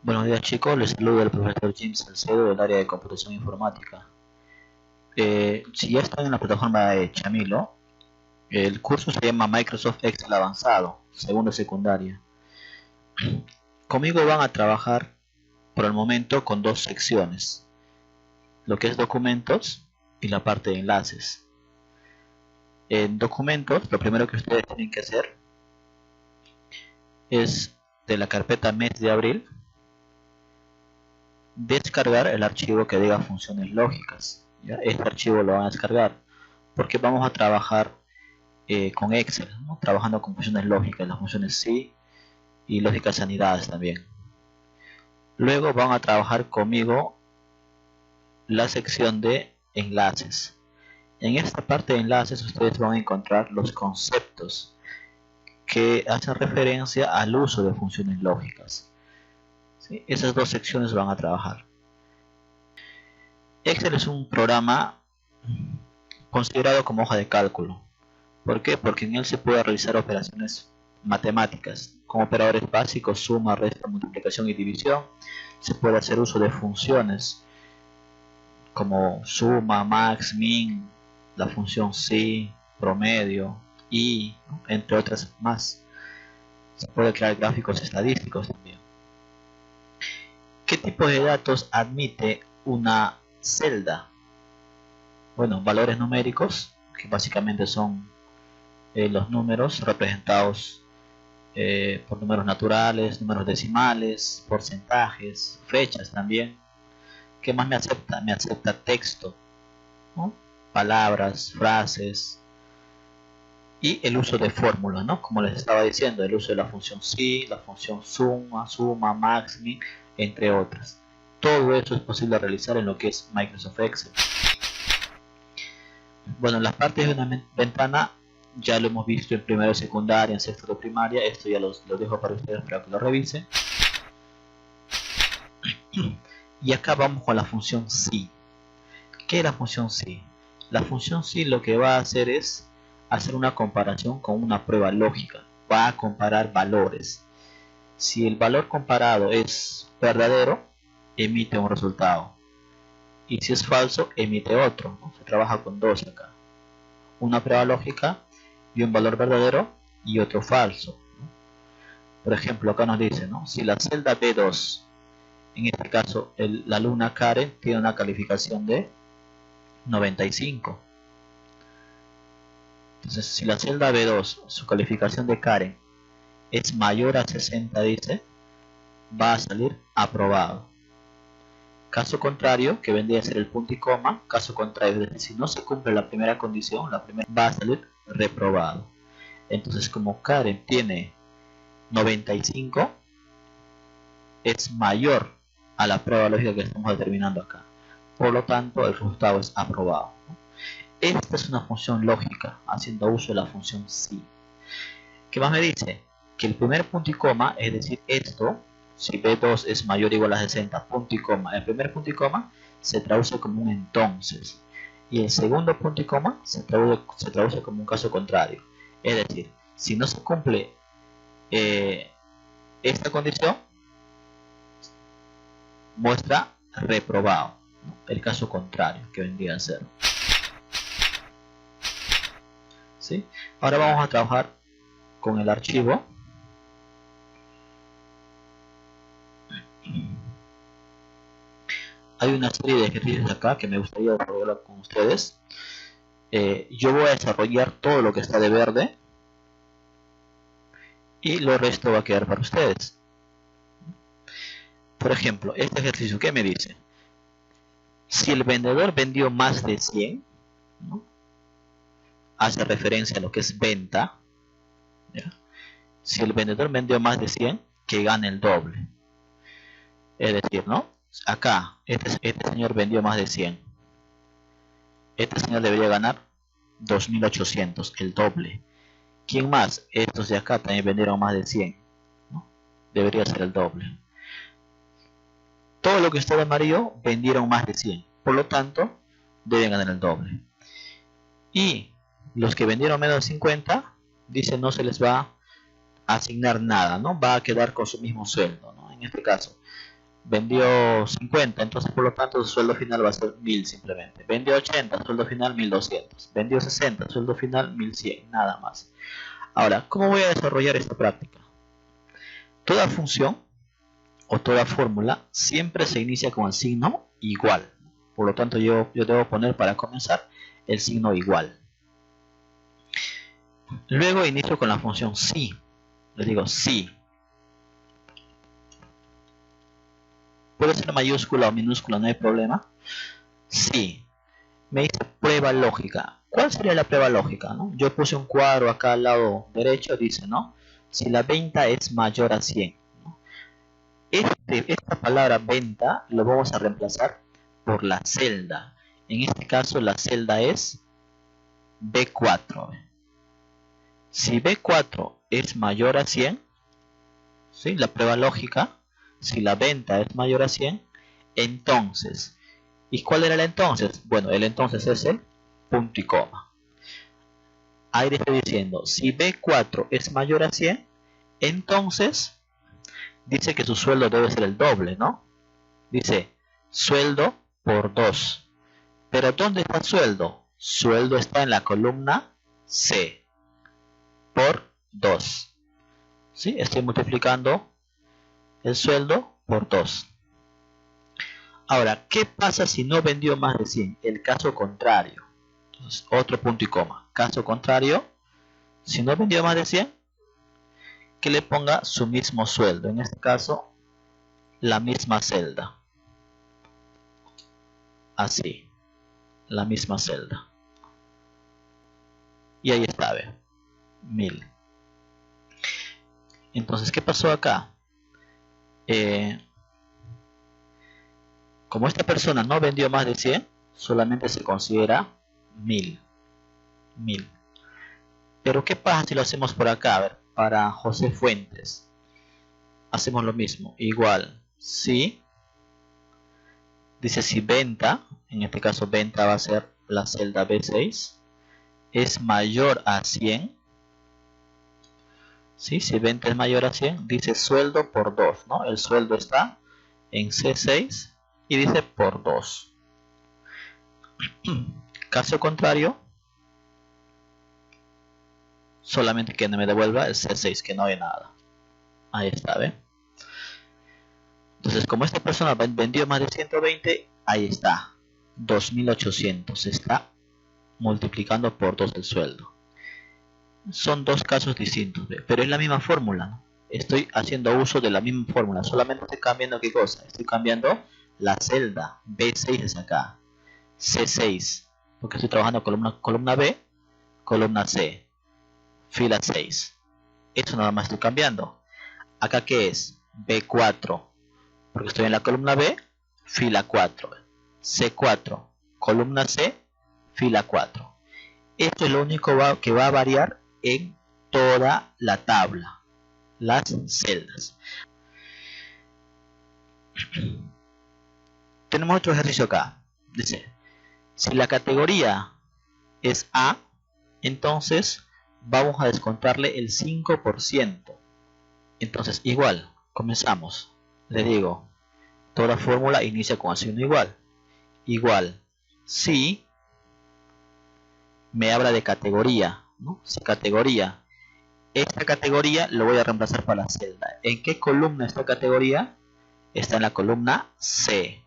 Buenos días chicos, les saluda el profesor Jim Salcedo del área de computación informática. Si ya están en la plataforma de Chamilo, el curso se llama Microsoft Excel Avanzado, segundo secundaria. Conmigo van a trabajar por el momento con dos secciones, lo que es documentos y la parte de enlaces. En documentos, lo primero que ustedes tienen que hacer es de la carpeta mes de abril, descargar el archivo que diga funciones lógicas. ¿Ya? Este archivo lo van a descargar porque vamos a trabajar con Excel, ¿no? Trabajando con funciones lógicas, las funciones SI y lógicas sanidades también. Luego van a trabajar conmigo la sección de enlaces. En esta parte de enlaces ustedes van a encontrar los conceptos que hacen referencia al uso de funciones lógicas. ¿Sí? Esas dos secciones van a trabajar. Excel es un programa considerado como hoja de cálculo. ¿Por qué? Porque en él se puede realizar operaciones matemáticas, como operadores básicos, suma, resta, multiplicación y división. Se puede hacer uso de funciones como suma, max, min, la función si, promedio, y, entre otras más. Se puede crear gráficos estadísticos también. ¿Qué tipo de datos admite una celda? Bueno, valores numéricos, que básicamente son los números representados por números naturales, números decimales, porcentajes, fechas también. ¿Qué más me acepta? Me acepta texto, ¿no? Palabras, frases y el uso de fórmulas, ¿no? Como les estaba diciendo, el uso de la función si, la función suma, max, min, entre otras. Todo eso es posible realizar en lo que es Microsoft Excel. Bueno, las partes de una ventana ya lo hemos visto en primero de secundaria, en sexto de primaria. Esto ya lo dejo para ustedes para que lo revisen. Y acá vamos con la función si. ¿Qué es la función si? La función si lo que va a hacer es hacer una comparación con una prueba lógica. Va a comparar valores. Si el valor comparado es verdadero, emite un resultado. Y si es falso, emite otro, ¿no? Se trabaja con dos acá. Una prueba lógica y un valor verdadero y otro falso. Por ejemplo, acá nos dice, ¿no? Si la celda B2, en este caso la alumna Karen, tiene una calificación de 95. Entonces, si la celda B2, su calificación de Karen es mayor a 60, dice, va a salir aprobado. Caso contrario, que vendría a ser el punto y coma, caso contrario, es decir, si no se cumple la primera condición, va a salir reprobado. Entonces, como Karen tiene 95, es mayor a la prueba lógica que estamos determinando acá. Por lo tanto, el resultado es aprobado. Esta es una función lógica, haciendo uso de la función si. ¿Qué más me dice? Que el primer punto y coma, es decir, esto, si B2 es mayor o igual a 60, punto y coma, el primer punto y coma se traduce como un entonces. Y el segundo punto y coma se traduce como un caso contrario. Es decir, si no se cumple esta condición, muestra reprobado, ¿no? El caso contrario, que vendría a ser. ¿Sí? Ahora vamos a trabajar con el archivo. Hay una serie de ejercicios acá que me gustaría desarrollar con ustedes. Yo voy a desarrollar todo lo que está de verde y lo resto va a quedar para ustedes. Por ejemplo, este ejercicio, ¿qué me dice? Si el vendedor vendió más de 100, ¿no? Hace referencia a lo que es venta, ¿ya? Si el vendedor vendió más de 100, que gane el doble. Es decir, ¿no? Acá, este señor vendió más de 100. Este señor debería ganar 2.800, el doble. ¿Quién más? Estos de acá también vendieron más de 100, ¿no? Debería ser el doble. Todo lo que está de amarillo vendieron más de 100. Por lo tanto, deben ganar el doble. Y los que vendieron menos de 50, dice no se les va a asignar nada, ¿no? Va a quedar con su mismo sueldo, ¿no? En este caso, vendió 50, entonces por lo tanto su sueldo final va a ser 1000 simplemente. Vendió 80, sueldo final 1200. Vendió 60, sueldo final 1100, nada más. Ahora, ¿cómo voy a desarrollar esta práctica? Toda función o toda fórmula siempre se inicia con el signo igual. Por lo tanto, yo debo poner para comenzar el signo igual. Luego inicio con la función si. Le digo si. Puede ser mayúscula o minúscula, no hay problema. Si. Me dice prueba lógica. ¿Cuál sería la prueba lógica? ¿No? Yo puse un cuadro acá al lado derecho, dice, ¿no? Si la venta es mayor a 100. ¿No? Esta palabra venta lo vamos a reemplazar por la celda. En este caso la celda es B4. Si B4 es mayor a 100, ¿sí? La prueba lógica, si la venta es mayor a 100, entonces, ¿y cuál era el entonces? Bueno, el entonces es el punto y coma. Ahí le estoy diciendo, si B4 es mayor a 100, entonces dice que su sueldo debe ser el doble, ¿no? Dice, sueldo por 2. Pero ¿dónde está el sueldo? Sueldo está en la columna C, por 2. ¿Sí? Estoy multiplicando el sueldo por 2. Ahora, ¿qué pasa si no vendió más de 100? El caso contrario. Entonces, otro punto y coma. Caso contrario, si no vendió más de 100, que le ponga su mismo sueldo. En este caso, la misma celda. Así. La misma celda. Y ahí está, ve. 1000. Entonces, ¿qué pasó acá? Como esta persona no vendió más de 100, solamente se considera 1000. Pero ¿qué pasa si lo hacemos por acá? A ver, para José Fuentes. Hacemos lo mismo. Igual, si dice si venta, en este caso venta va a ser la celda B6, es mayor a 100. ¿Sí? Si venta es mayor a 100, dice sueldo por 2, ¿no? El sueldo está en C6 y dice por 2. Caso contrario, solamente que no me devuelva el C6, que no hay nada. Ahí está, ¿ve? Entonces, como esta persona vendió más de 120, ahí está, 2800. Se está multiplicando por 2 el sueldo. Son dos casos distintos, ¿ve? Pero es la misma fórmula, ¿no? Estoy haciendo uso de la misma fórmula, solamente estoy cambiando ¿qué cosa? Estoy cambiando la celda. B6 es acá, C6, porque estoy trabajando columna B, columna C, fila 6. Eso nada más estoy cambiando. Acá ¿qué es? B4, porque estoy en la columna B, fila 4. C4, columna C, fila 4. Esto es lo único que va a variar en toda la tabla, las celdas. Tenemos otro ejercicio acá. Dice, si la categoría es A, entonces vamos a descontarle el 5%. Entonces, igual, comenzamos. Le digo, toda fórmula inicia con el signo igual. Igual, si me habla de categoría, ¿no? Si categoría, esta categoría lo voy a reemplazar para la celda. ¿En qué columna esta categoría? Está en la columna C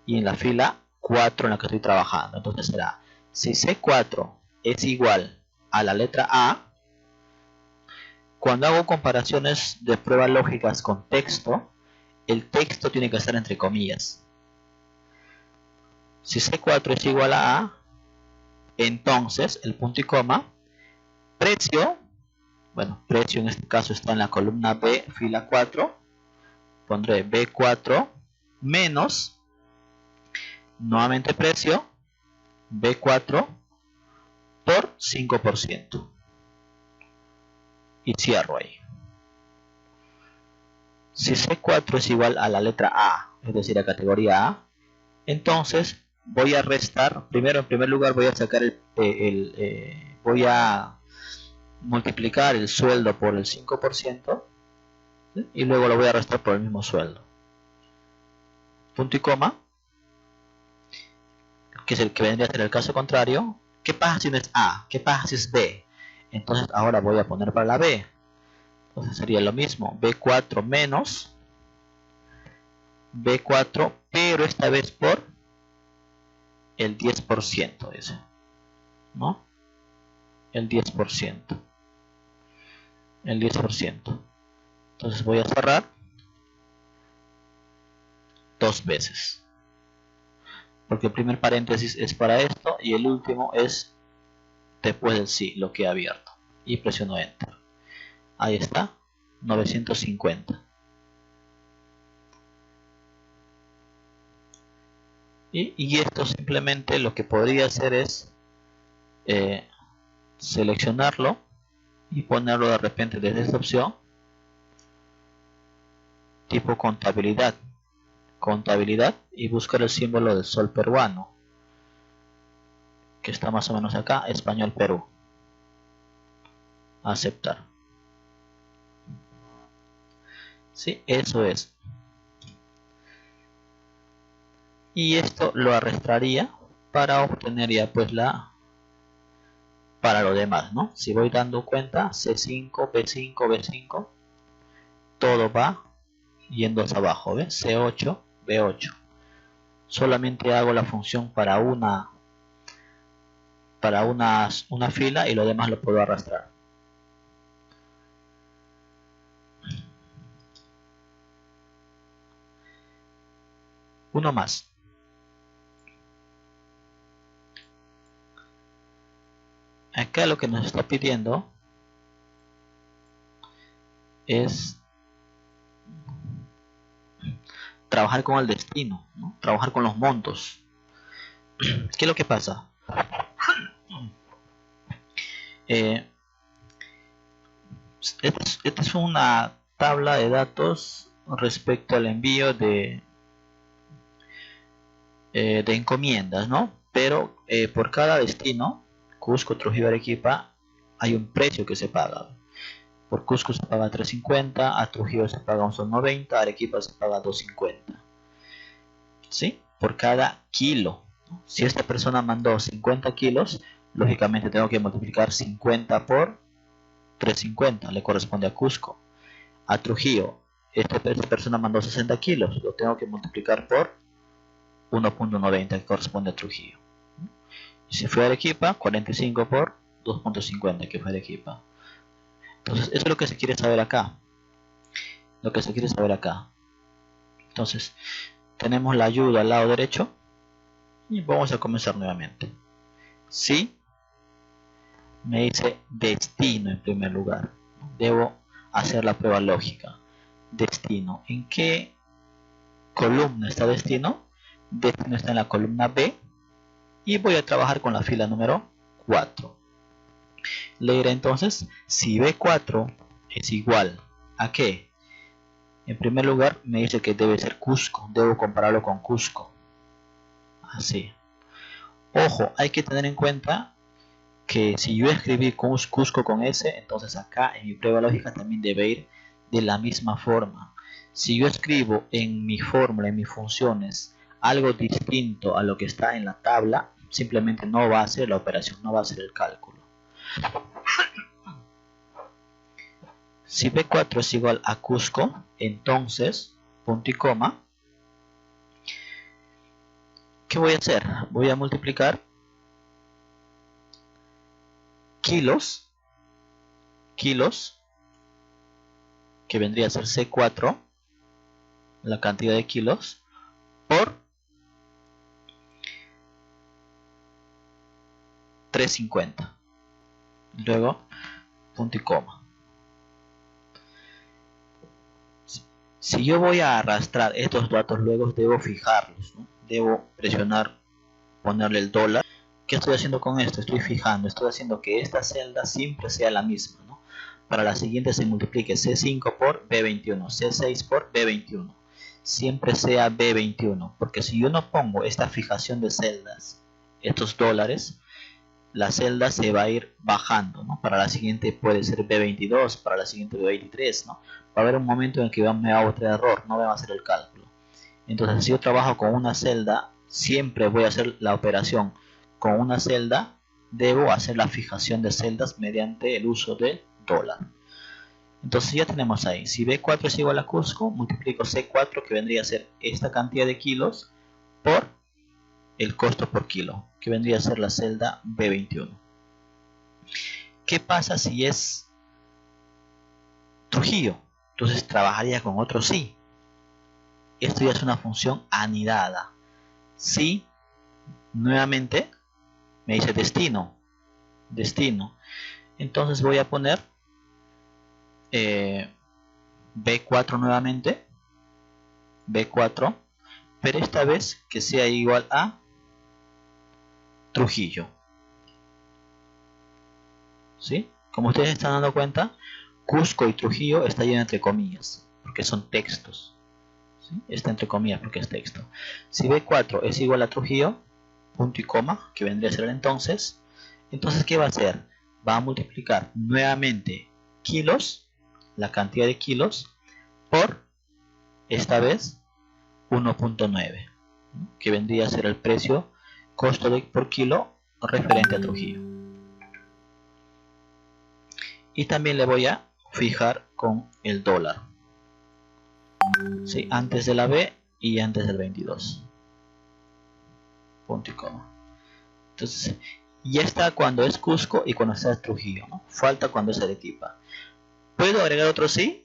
y en la fila 4 en la que estoy trabajando. Entonces será, si C4 es igual a la letra A, cuando hago comparaciones de pruebas lógicas con texto, el texto tiene que estar entre comillas. Si C4 es igual a A, entonces el punto y coma, precio, bueno, precio en este caso está en la columna B, fila 4, pondré B4 menos, nuevamente precio, B4 por 5%. Y cierro ahí. Si C4 es igual a la letra A, es decir, a categoría A, entonces voy a restar, primero en primer lugar voy a sacar voy a multiplicar el sueldo por el 5%, ¿sí? Y luego lo voy a restar por el mismo sueldo. punto y coma, que es el que vendría a ser el caso contrario. ¿Qué pasa si no es A? ¿Qué pasa si es B? Entonces ahora voy a poner para la B. Entonces sería lo mismo, B4 menos B4, pero esta vez por el 10%, dice, ¿no? El 10%. El 10%. Entonces voy a cerrar dos veces, porque el primer paréntesis es para esto y el último es después del sí, lo que he abierto, y presiono enter. Ahí está, 950. Y esto simplemente lo que podría hacer es seleccionarlo y ponerlo de repente desde esta opción tipo contabilidad y buscar el símbolo del sol peruano que está más o menos acá, español Perú. Aceptar. Sí, eso es. Y esto lo arrastraría para obtener ya pues para lo demás, ¿no? Si voy dando cuenta, C5, B5, B5, todo va yendo hacia abajo, ¿ves? C8, B8. Solamente hago la función para una fila y lo demás lo puedo arrastrar. Uno más. Acá lo que nos está pidiendo es trabajar con el destino, ¿no? Trabajar con los montos. ¿Qué es lo que pasa? Esta es una tabla de datos respecto al envío de encomiendas, ¿no? Pero por cada destino, Cusco, Trujillo, Arequipa, hay un precio que se paga. Por Cusco se paga 3.50, a Trujillo se paga 1.90, a Arequipa se paga 2.50. ¿Sí? Por cada kilo. Si esta persona mandó 50 kilos, lógicamente tengo que multiplicar 50 por 3.50, le corresponde a Cusco. A Trujillo, esta persona mandó 60 kilos, lo tengo que multiplicar por 1.90, que corresponde a Trujillo. Y si fue a Arequipa, 45 por 2.50, que fue Arequipa. Entonces, eso es lo que se quiere saber acá. Entonces, tenemos la ayuda al lado derecho y vamos a comenzar nuevamente. Si me dice destino en primer lugar, debo hacer la prueba lógica. Destino, ¿en qué columna está destino? Destino está en la columna B y voy a trabajar con la fila número 4. Le diré entonces si B4 es igual a ¿qué? En primer lugar me dice que debe ser Cusco, debo compararlo con Cusco. Así. Ojo, hay que tener en cuenta que si yo escribí Cusco con S, entonces acá en mi prueba lógica también debe ir de la misma forma. Si yo escribo en mi fórmula, en mis funciones, algo distinto a lo que está en la tabla, simplemente no va a hacer la operación, no va a hacer el cálculo. Si B4 es igual a Cusco, entonces, punto y coma, ¿qué voy a hacer? Voy a multiplicar kilos, que vendría a ser C4, la cantidad de kilos, por 3.50. Luego, punto y coma. Si yo voy a arrastrar estos datos, luego debo fijarlos, ¿no? Debo presionar, ponerle el dólar. ¿Qué estoy haciendo con esto? Estoy fijando, estoy haciendo que esta celda siempre sea la misma, ¿no? Para la siguiente se multiplique C5 por B21, C6 por B21. Siempre sea B21, porque si yo no pongo esta fijación de celdas, estos dólares, la celda se va a ir bajando, ¿no? Para la siguiente puede ser B22, para la siguiente B23, ¿no? Va a haber un momento en el que me va a botar error, no me va a hacer el cálculo. Entonces, si yo trabajo con una celda, siempre voy a hacer la operación con una celda. Debo hacer la fijación de celdas mediante el uso del dólar. Entonces ya tenemos ahí, si B4 es igual a Cusco, multiplico C4, que vendría a ser esta cantidad de kilos, por el costo por kilo, que vendría a ser la celda B21. ¿Qué pasa si es Trujillo? Entonces trabajaría con otro sí. Esto ya es una función anidada. Si nuevamente me dice destino, entonces voy a poner B4 nuevamente, B4, pero esta vez que sea igual a Trujillo. ¿Sí? Como ustedes están dando cuenta, Cusco y Trujillo está lleno entre comillas, porque son textos. ¿Sí? Está entre comillas porque es texto. Si B4 es igual a Trujillo, punto y coma, que vendría a ser el entonces ¿qué va a hacer? Va a multiplicar nuevamente kilos, la cantidad de kilos, por, esta vez, 1.9, que vendría a ser el precio, costo por kilo referente a Trujillo. Y también le voy a fijar con el dólar, ¿sí? Antes de la B y antes del 22, punto y coma. Entonces ya está cuando es Cusco y cuando está Trujillo, ¿no? Falta cuando es Arequipa. ¿Puedo agregar otro sí?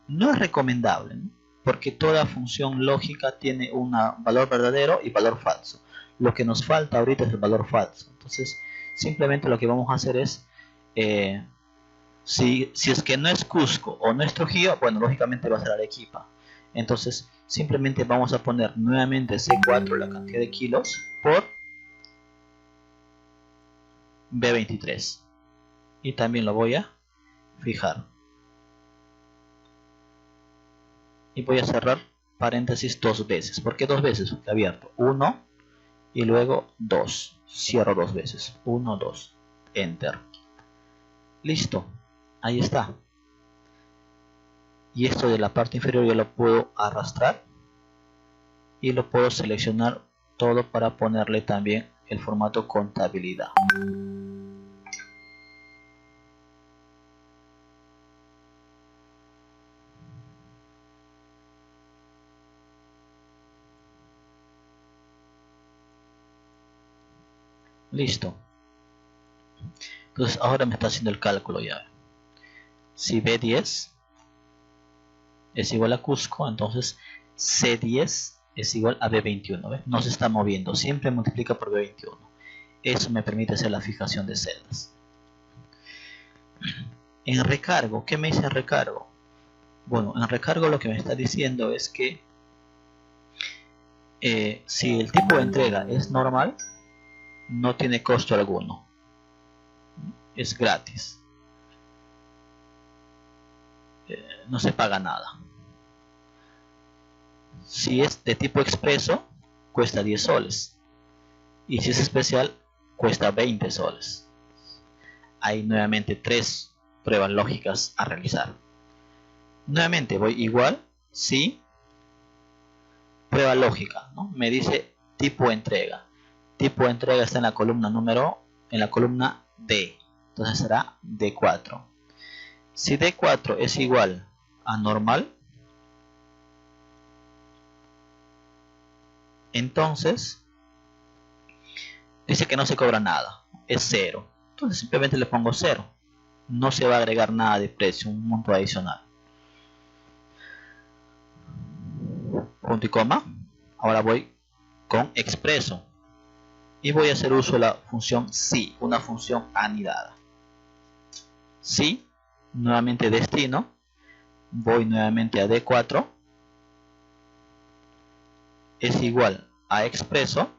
No es recomendable, ¿no? Porque toda función lógica tiene un valor verdadero y valor falso. Lo que nos falta ahorita es el valor falso. Entonces simplemente lo que vamos a hacer es si es que no es Cusco o no es Trujillo, bueno, lógicamente va a ser Arequipa. Entonces simplemente vamos a poner nuevamente C4, la cantidad de kilos, por B23. Y también lo voy a fijar. Y voy a cerrar paréntesis dos veces. ¿Por qué dos veces? Porque he abierto 1 y luego 2. Cierro dos veces. 1, 2. Enter. Listo. Ahí está. Y esto de la parte inferior yo lo puedo arrastrar. Y lo puedo seleccionar todo para ponerle también el formato contabilidad. Listo. Entonces ahora me está haciendo el cálculo ya. Si B10 es igual a Cusco, entonces C10 es igual a B21. ¿ves? No se está moviendo, siempre multiplica por B21. Eso me permite hacer la fijación de celdas. En recargo, ¿qué me dice en recargo? Bueno, en recargo lo que me está diciendo es que si el tipo de entrega es normal, no tiene costo alguno. Es gratis. No se paga nada. Si es de tipo expreso, cuesta 10 soles. Y si es especial, cuesta 20 soles. Hay nuevamente 3 pruebas lógicas a realizar. Nuevamente voy igual, sí, prueba lógica, ¿no? Me dice tipo de entrega. Tipo de entrega está en la columna en la columna D. Entonces será D4. Si D4 es igual a normal, entonces dice que no se cobra nada, es 0. Entonces simplemente le pongo 0. No se va a agregar nada de precio, un monto adicional. Punto y coma. Ahora voy con expreso. Y voy a hacer uso de la función si, una función anidada. Si, nuevamente destino. Voy nuevamente a D4. Es igual a expreso.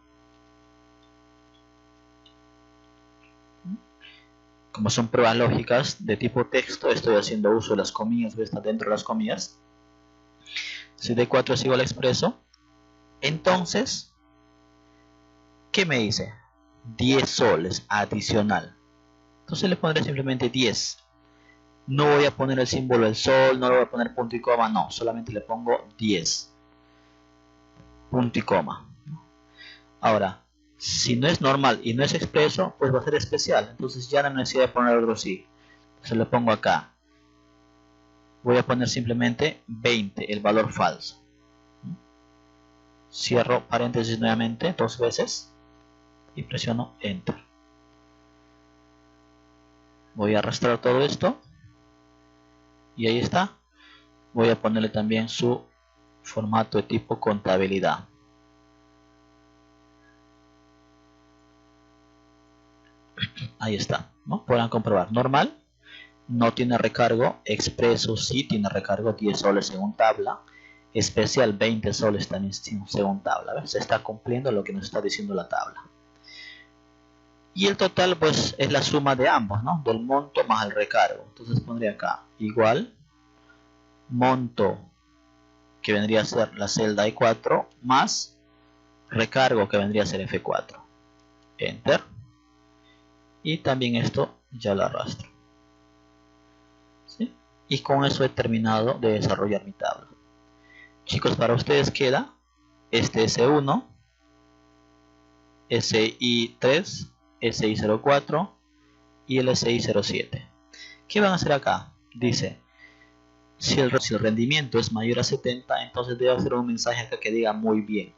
Como son pruebas lógicas de tipo texto, estoy haciendo uso de las comillas, está dentro de las comillas. Si D4 es igual a expreso, entonces, ¿qué me dice? 10 soles adicional. Entonces le pondré simplemente 10. No voy a poner el símbolo del sol, no le voy a poner punto y coma, no, solamente le pongo 10. punto y coma. Ahora, si no es normal y no es expreso, pues va a ser especial. Entonces ya no necesito de poner otro sí. Se lo pongo acá. Voy a poner simplemente 20, el valor falso. Cierro paréntesis nuevamente 2 veces y presiono Enter. Voy a arrastrar todo esto y ahí está. Voy a ponerle también su formato de tipo contabilidad. Ahí está, ¿no? Podrán comprobar. Normal, no tiene recargo. Expreso sí tiene recargo, 10 soles según tabla. Especial 20 soles también según tabla. ¿Ves? Se está cumpliendo lo que nos está diciendo la tabla. Y el total pues es la suma de ambos, ¿no? Del monto más el recargo. Entonces pondría acá igual monto, que vendría a ser la celda E4, más recargo, que vendría a ser F4. Enter. Y también esto ya lo arrastro. ¿Sí? Y con eso he terminado de desarrollar mi tabla. Chicos, para ustedes queda este S1, SI3, SI04 y el SI07. ¿Qué van a hacer acá? Dice, si el rendimiento es mayor a 70, entonces debe hacer un mensaje acá que diga muy bien.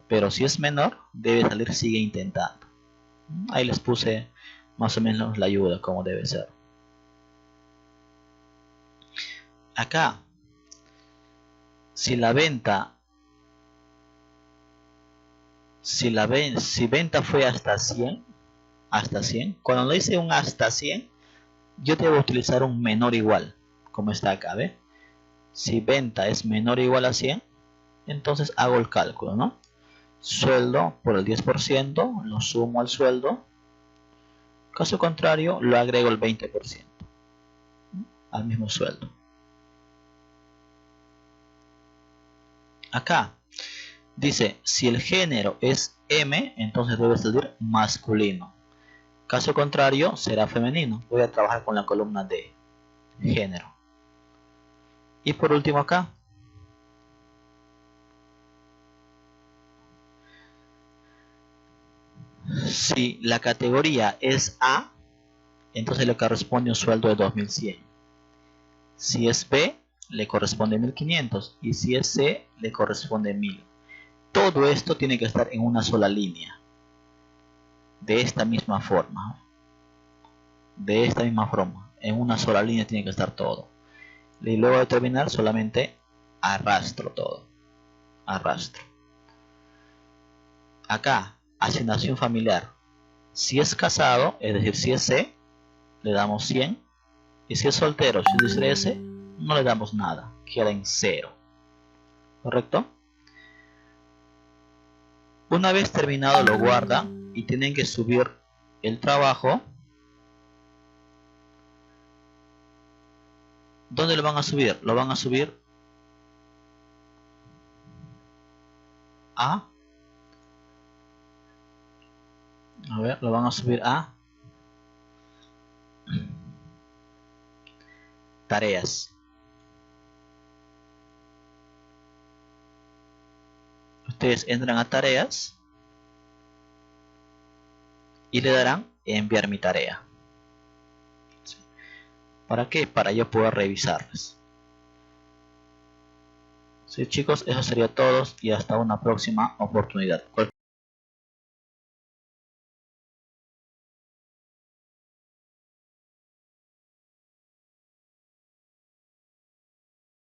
Pero si es menor, debe salir sigue intentando. Ahí les puse más o menos la ayuda como debe ser. Acá, si venta fue hasta 100, cuando le hice un hasta 100, yo debo utilizar un menor igual, como está acá, ¿ve? Si venta es menor o igual a 100, entonces hago el cálculo, ¿no? Sueldo por el 10%, lo sumo al sueldo. Caso contrario, lo agrego el 20% al mismo sueldo. Acá dice, si el género es M, entonces debe salir masculino. Caso contrario, será femenino. Voy a trabajar con la columna de género. Y por último acá, si la categoría es A, entonces le corresponde un sueldo de 2100. Si es B, le corresponde 1500. Y si es C, le corresponde 1000. Todo esto tiene que estar en una sola línea. De esta misma forma. En una sola línea tiene que estar todo. Y luego de terminar, solamente arrastro todo. Arrastro. Acá, asignación familiar. Si es casado, es decir, si es C, le damos 100. Y si es soltero, si es S, no le damos nada. Queda en 0. ¿Correcto? Una vez terminado lo guarda y tienen que subir el trabajo. ¿Dónde lo van a subir? Lo van a subir a... lo van a subir a tareas. Ustedes entran a tareas y le darán enviar mi tarea. ¿Para qué? Para yo poder revisarlas. Sí, chicos, eso sería todo y hasta una próxima oportunidad.